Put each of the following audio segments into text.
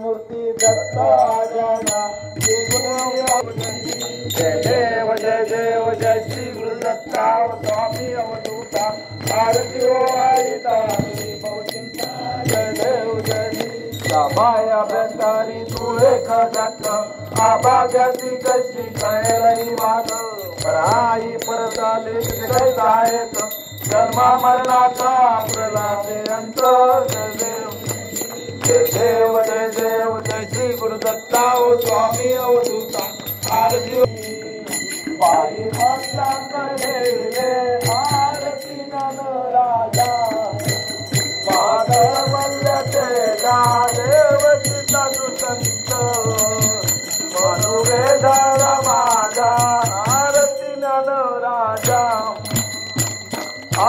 मूर्ती दत्ता जाना जय देव जय देव जय श्री गुरु दत्ता स्वामी अवधूता भारती हो आयता जय देव जय श्री माया बेतारी तू एक दत्त आभाग्याची कशी कळेलही वाद पराई परताले आहेत जन्मा मरणाचा प्रलादे अंत जय देव जय देव जय श्री गुरु दत्ता स्वामी अवधूता आरती पायी माता करेले आरती नन राजा माधव वल्लते देवची तनुसंत मनुवेदर माझा आरती नन राजा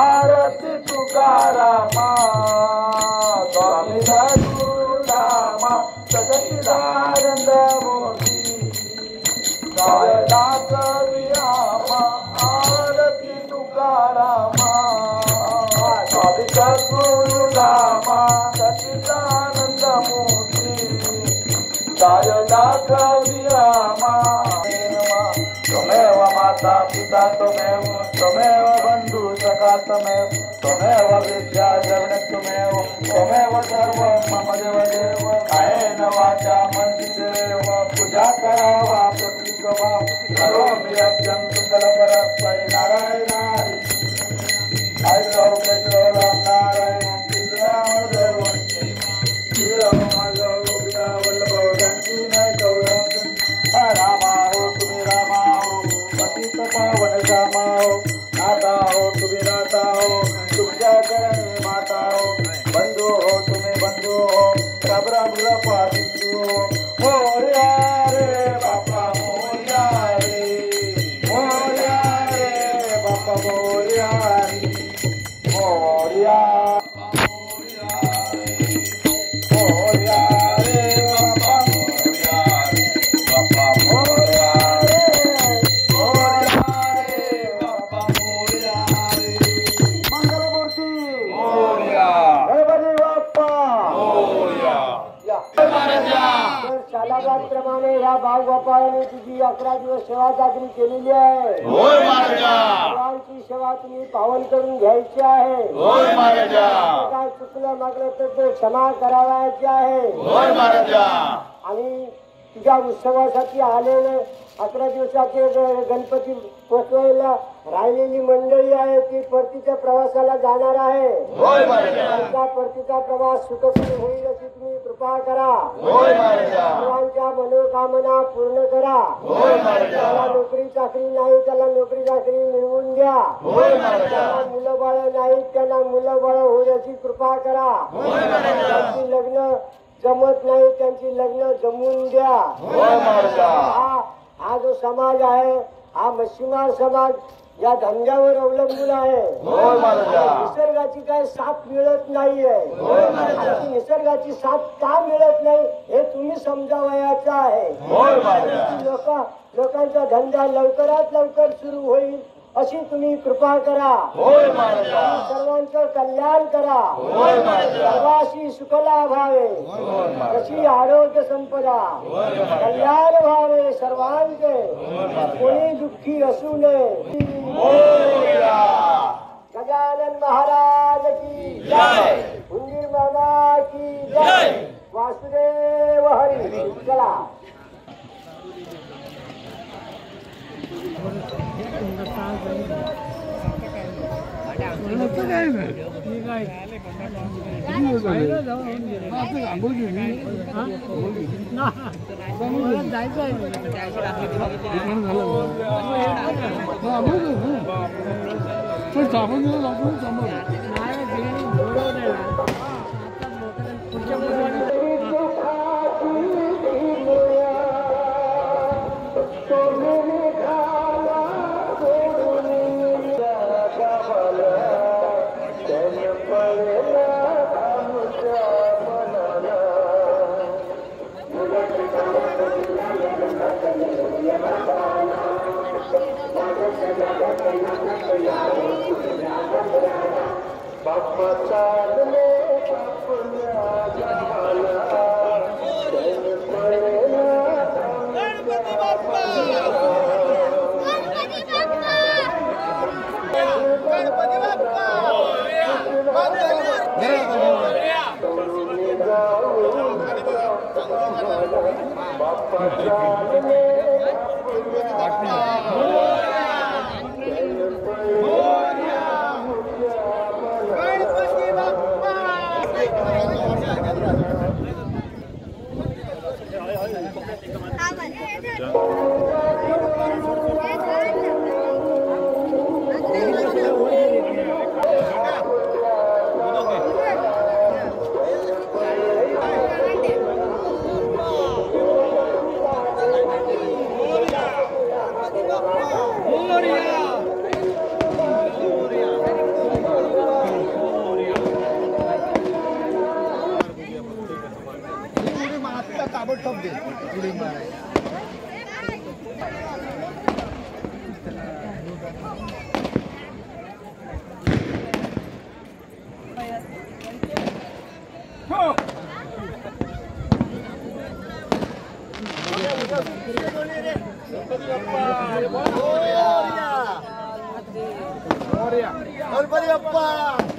आरती तुकारामा स्वामी गुरुनामा सचिदानंद मोदी गायला कविरामा आरती तुकारामा स्वामी गुरुनामा सचिदानंद मोदी गायला कविरामा त्वमेव माता पिता त्वमेव बंधु सखा त्वमेव विद्या जगत त्वमेव सर्व मम देव देव कायेन वाचा मनसेव पूजा करावा प्रतिकवा करोमि यज्ञं सुकलपरस्मै नारायण हरि राम केशव राम नारायण श्रीराम देव श्रीराम वल्लभ जानकी नाय गौरव रामा हो तुम्ही रामा हो पतित पावन श्यामा हो नाता हो तुम्ही नाता हो तुमच्या करणे माता हो बंधू हो तुम्ही बंधू हो रब रब रपा सिंधू हो मोर्या रे बापा मोर्या रे बापा मोर्या रे मोर्या प्रमाणे या भाऊबापाने तुझी 11 दिवस सेवा जागरी केलेली आहे. होय महाराजा. सर्वांची सेवा तुम्ही पावन करून घ्यायची आहे. होय महाराजा. काय चुकलं मागलं तर ते क्षमा करावायची आहे. होय महाराजा. आणि तुझ्या उत्सवासाठी आलेले 11 दिवसाचे गणपती पोचवायला राहिलेली मंडळी आहे ती परतीच्या प्रवासाला जाणार आहे. होय महाराजा. त्यांचा परतीचा प्रवास सुखकर होईल अशी तुम्ही कृपा करा. होय महाराजा. सर्वांच्या मनोकामना पूर्ण करा. होय महाराजा. त्याला नोकरी चाकरी नाही त्याला नोकरी चाकरी मिळवून द्या. होय महाराजा. मुलं बाळ नाही त्यांना मुलं बाळ होईल अशी कृपा करा. होय महाराजा. त्यांची लग्न जमत नाही त्यांची लग्न जमवून द्या. होय महाराजा. हा जो समाज आहे हा मच्छीमार समाज या धंद्यावर अवलंबून आहे. होय महाराजा. निसर्गाची काय साथ मिळत नाहीये. होय महाराजा. आणि निसर्गाची साथ का मिळत नाही हे तुम्ही समजावयाचं आहे. होय महाराजा. लोकांचा धंदा लवकरात लवकर सुरू होईल अशी तुम्ही कृपा करा. होय महाराजा. सर्वांचं कल्याण करा. होय महाराजा. सर्वाशी सुखला भावे. होय महाराजा. कशी आरोग्य संपदा कल्याण भावे सर्वांचे. कोणी दुःखी असू नये. गजानन महाराज की जय. उंदीर मामा की जय. वासुदेव हरी. चला ताबडतोब दे उडी मारायला. गणपती बाप्पा.